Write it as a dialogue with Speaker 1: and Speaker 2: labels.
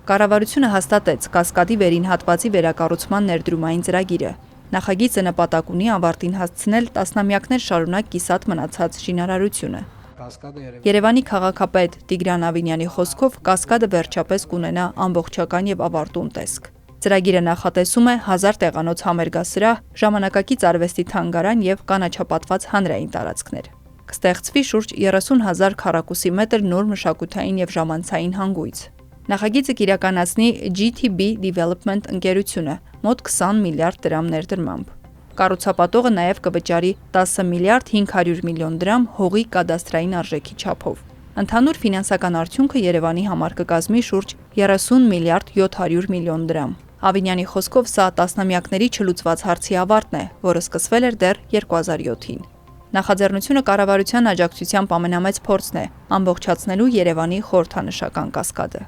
Speaker 1: Կառավարությունը հաստատեց Կասկադի վերին հատվածի վերակառուցման ներդրումային ծրագիրը։ Նախագիծը նպատակ ունի ավարտին հասցնել տասնամյակներ շարունակ կիսատ մնացած շինարարությունը։ Երևանի քաղաքապետ Տիգրան Ավինյանի խոսքով Կասկադը վերջապես կունենա ամբողջական եւ ավարտուն տեսք։ Ծրագիրը նախատեսում է 1000 տեղանոց համերգասրահ, ժամանակակից արվեստի թանգարան եւ կանաչապատված հանրային տարածքներ։ Կստեղծվի շուրջ 30,000 քառակուսի մետր նոր մշակութային եւ ժամանցային հանգույց։ Նախագիծը կիրականացնի GTB Development ընկերությունը մոտ 20 միլիարդ դրամ ներդրմամբ։ Կառուցապատողը նաև կվճարի 10 միլիարդ 500 միլիոն դրամ հողի կադաստրային արժեքի չափով։ Ընդհանուր ֆինանսական արդյունքը Երևանի համար կկազմի շուրջ 30 միլիարդ 700 միլիոն դրամ։ Ավինյանի խոսքով սա տասնամյակների չլուծված հարցի ավարտն է, որը սկսվել էր դեռ 2007-ին։ Նախաձեռնությունը կառավարության աջակցությամբ ամենամեծ փորձն է ամբողջացնելու Երևանի խորհրդանշական Կասկադը։